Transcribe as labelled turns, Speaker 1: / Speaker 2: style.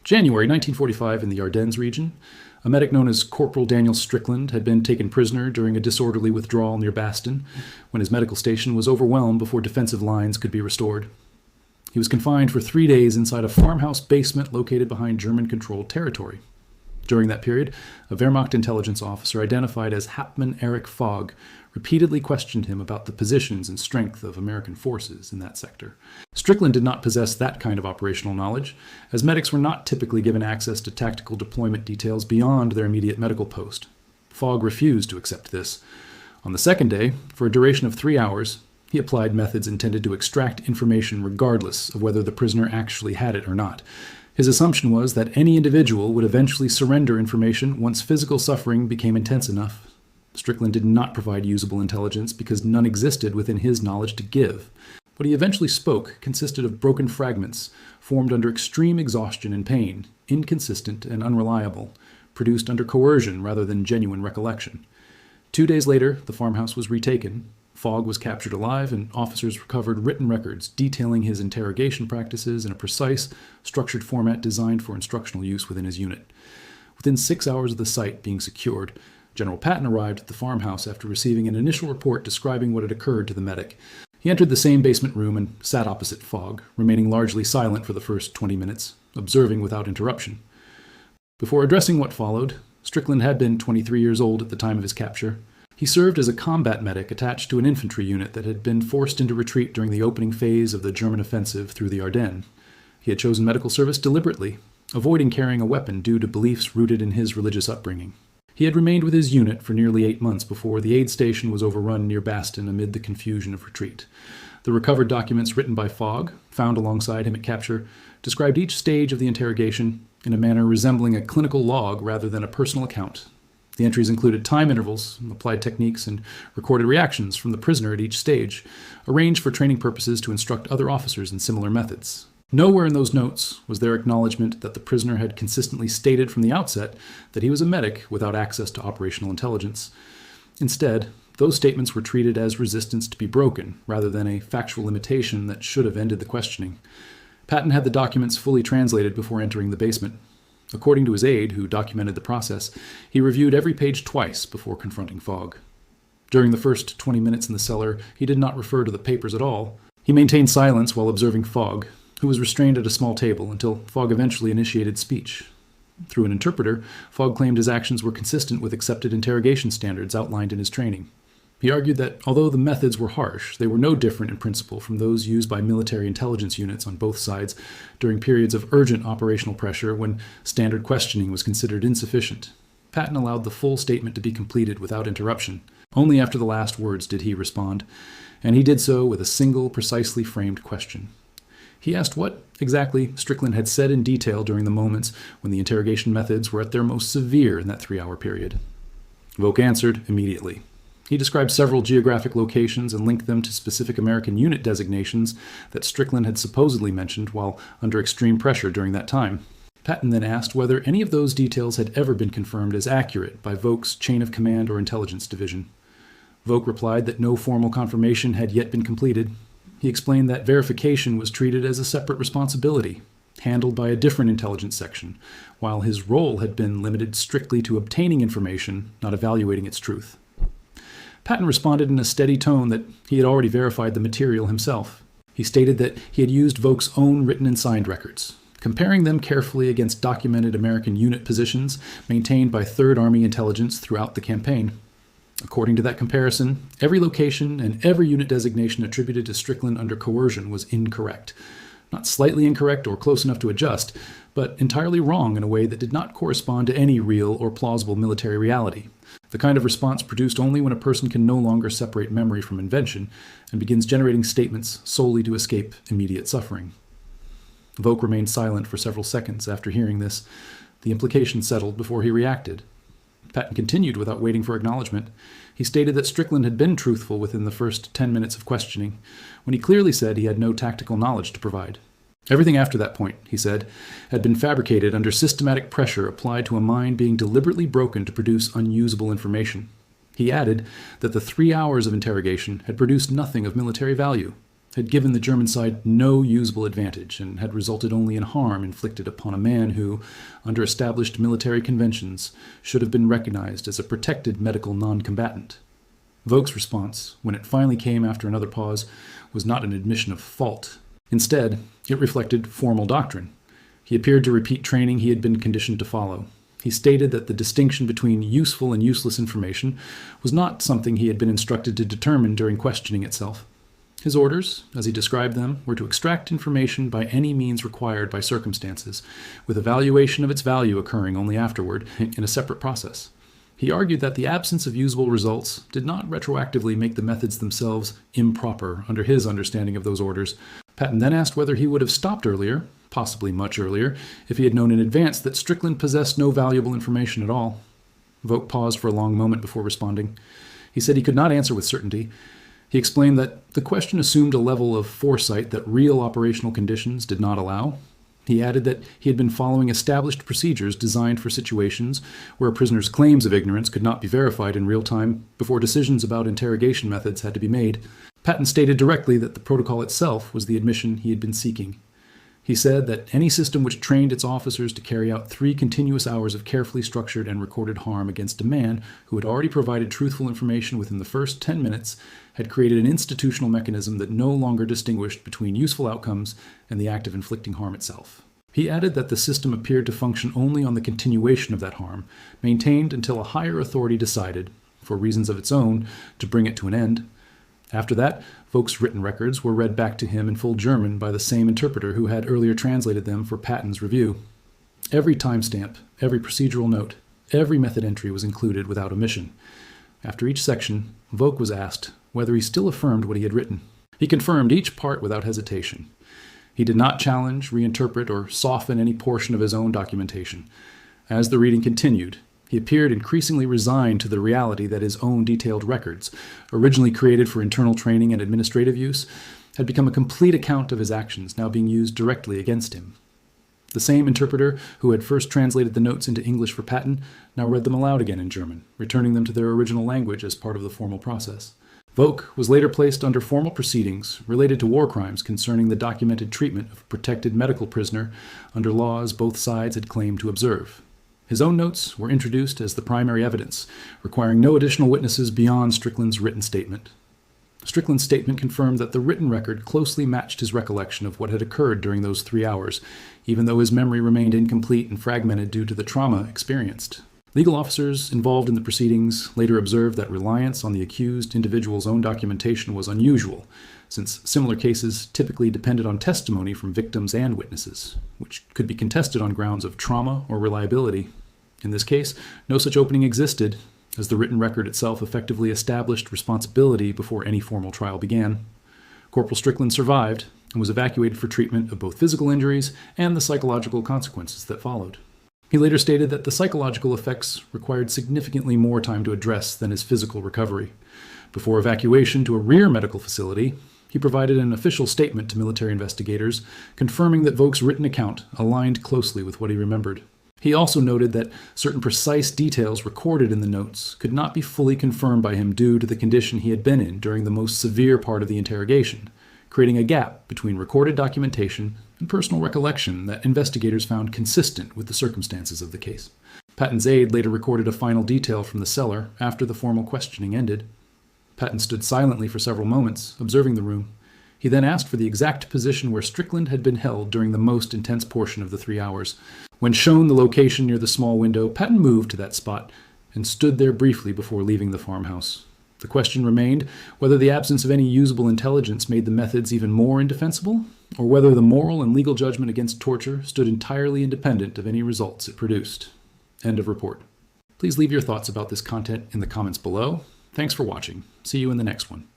Speaker 1: January 1945 in the Ardennes region. A medic known as Corporal Daniel Strickland had been taken prisoner during a disorderly withdrawal near Baston when his medical station was overwhelmed before defensive lines could be restored. He was confined for 3 days inside a farmhouse basement located behind German-controlled territory. During that period, a Wehrmacht intelligence officer identified as Hauptmann Erich Fogg repeatedly questioned him about the positions and strength of American forces in that sector. Strickland did not possess that kind of operational knowledge, as medics were not typically given access to tactical deployment details beyond their immediate medical post. Fogg refused to accept this. On the second day, for a duration of 3 hours, he applied methods intended to extract information regardless of whether the prisoner actually had it or not. His assumption was that any individual would eventually surrender information once physical suffering became intense enough. Strickland did not provide usable intelligence because none existed within his knowledge to give. What he eventually spoke consisted of broken fragments, formed under extreme exhaustion and pain, inconsistent and unreliable, produced under coercion rather than genuine recollection. 2 days later, the farmhouse was retaken. Fogg was captured alive, and officers recovered written records detailing his interrogation practices in a precise, structured format designed for instructional use within his unit. Within 6 hours of the site being secured, General Patton arrived at the farmhouse after receiving an initial report describing what had occurred to the medic. He entered the same basement room and sat opposite Fogg, remaining largely silent for the first 20 minutes, observing without interruption. Before addressing what followed, Strickland had been 23 years old at the time of his capture. He served as a combat medic attached to an infantry unit that had been forced into retreat during the opening phase of the German offensive through the Ardennes. He had chosen medical service deliberately, avoiding carrying a weapon due to beliefs rooted in his religious upbringing. He had remained with his unit for nearly 8 months before the aid station was overrun near Baston amid the confusion of retreat. The recovered documents written by Fogg, found alongside him at capture, described each stage of the interrogation in a manner resembling a clinical log rather than a personal account. The entries included time intervals, applied techniques, and recorded reactions from the prisoner at each stage, arranged for training purposes to instruct other officers in similar methods. Nowhere in those notes was there acknowledgement that the prisoner had consistently stated from the outset that he was a medic without access to operational intelligence. Instead, those statements were treated as resistance to be broken, rather than a factual limitation that should have ended the questioning. Patton had the documents fully translated before entering the basement. According to his aide, who documented the process, he reviewed every page twice before confronting Fogg. During the first 20 minutes in the cellar, he did not refer to the papers at all. He maintained silence while observing Fogg, who was restrained at a small table until Fogg eventually initiated speech. Through an interpreter, Fogg claimed his actions were consistent with accepted interrogation standards outlined in his training. He argued that although the methods were harsh, they were no different in principle from those used by military intelligence units on both sides during periods of urgent operational pressure when standard questioning was considered insufficient. Patton allowed the full statement to be completed without interruption. Only after the last words did he respond, and he did so with a single, precisely framed question. He asked what exactly Strickland had said in detail during the moments when the interrogation methods were at their most severe in that 3-hour period. Vogt answered immediately. He described several geographic locations and linked them to specific American unit designations that Strickland had supposedly mentioned while under extreme pressure during that time. Patton then asked whether any of those details had ever been confirmed as accurate by Vogt's chain of command or intelligence division. Vogt replied that no formal confirmation had yet been completed. He explained that verification was treated as a separate responsibility, handled by a different intelligence section, while his role had been limited strictly to obtaining information, not evaluating its truth. Patton responded in a steady tone that he had already verified the material himself. He stated that he had used Vogt's own written and signed records, comparing them carefully against documented American unit positions maintained by Third Army intelligence throughout the campaign. According to that comparison, every location and every unit designation attributed to Strickland under coercion was incorrect. Not slightly incorrect or close enough to adjust, but entirely wrong in a way that did not correspond to any real or plausible military reality. The kind of response produced only when a person can no longer separate memory from invention and begins generating statements solely to escape immediate suffering. Vogt remained silent for several seconds after hearing this. The implication settled before he reacted. Patton continued without waiting for acknowledgement. He stated that Strickland had been truthful within the first 10 minutes of questioning, when he clearly said he had no tactical knowledge to provide. Everything after that point, he said, had been fabricated under systematic pressure applied to a mind being deliberately broken to produce unusable information. He added that the 3 hours of interrogation had produced nothing of military value, had given the German side no usable advantage and had resulted only in harm inflicted upon a man who, under established military conventions, should have been recognized as a protected medical non-combatant. Vogt's response, when it finally came after another pause, was not an admission of fault. Instead, it reflected formal doctrine. He appeared to repeat training he had been conditioned to follow. He stated that the distinction between useful and useless information was not something he had been instructed to determine during questioning itself. His orders, as he described them, were to extract information by any means required by circumstances, with evaluation of its value occurring only afterward in a separate process. He argued that the absence of usable results did not retroactively make the methods themselves improper under his understanding of those orders. Patton then asked whether he would have stopped earlier, possibly much earlier, if he had known in advance that Strickland possessed no valuable information at all. Vogt paused for a long moment before responding. He said he could not answer with certainty. He explained that the question assumed a level of foresight that real operational conditions did not allow. He added that he had been following established procedures designed for situations where a prisoner's claims of ignorance could not be verified in real time before decisions about interrogation methods had to be made. Patton stated directly that the protocol itself was the admission he had been seeking. He said that any system which trained its officers to carry out 3 continuous hours of carefully structured and recorded harm against a man who had already provided truthful information within the first 10 minutes had created an institutional mechanism that no longer distinguished between useful outcomes and the act of inflicting harm itself. He added that the system appeared to function only on the continuation of that harm, maintained until a higher authority decided, for reasons of its own, to bring it to an end. After that, Vogt's written records were read back to him in full German by the same interpreter who had earlier translated them for Patton's review. Every timestamp, every procedural note, every method entry was included without omission. After each section, Vogt was asked whether he still affirmed what he had written. He confirmed each part without hesitation. He did not challenge, reinterpret, or soften any portion of his own documentation. As the reading continued, he appeared increasingly resigned to the reality that his own detailed records, originally created for internal training and administrative use, had become a complete account of his actions now being used directly against him. The same interpreter who had first translated the notes into English for Patton now read them aloud again in German, returning them to their original language as part of the formal process. Vogt was later placed under formal proceedings related to war crimes concerning the documented treatment of a protected medical prisoner under laws both sides had claimed to observe. His own notes were introduced as the primary evidence, requiring no additional witnesses beyond Strickland's written statement. Strickland's statement confirmed that the written record closely matched his recollection of what had occurred during those 3 hours, even though his memory remained incomplete and fragmented due to the trauma experienced. Legal officers involved in the proceedings later observed that reliance on the accused individual's own documentation was unusual, since similar cases typically depended on testimony from victims and witnesses, which could be contested on grounds of trauma or reliability. In this case, no such opening existed, as the written record itself effectively established responsibility before any formal trial began. Corporal Strickland survived and was evacuated for treatment of both physical injuries and the psychological consequences that followed. He later stated that the psychological effects required significantly more time to address than his physical recovery. Before evacuation to a rear medical facility, he provided an official statement to military investigators, confirming that Vogt's written account aligned closely with what he remembered. He also noted that certain precise details recorded in the notes could not be fully confirmed by him due to the condition he had been in during the most severe part of the interrogation, creating a gap between recorded documentation and personal recollection that investigators found consistent with the circumstances of the case. Patton's aide later recorded a final detail from the cellar after the formal questioning ended. Patton stood silently for several moments, observing the room. He then asked for the exact position where Strickland had been held during the most intense portion of the 3 hours. When shown the location near the small window, Patton moved to that spot and stood there briefly before leaving the farmhouse. The question remained whether the absence of any usable intelligence made the methods even more indefensible, or whether the moral and legal judgment against torture stood entirely independent of any results it produced. End of report. Please leave your thoughts about this content in the comments below. Thanks for watching. See you in the next one.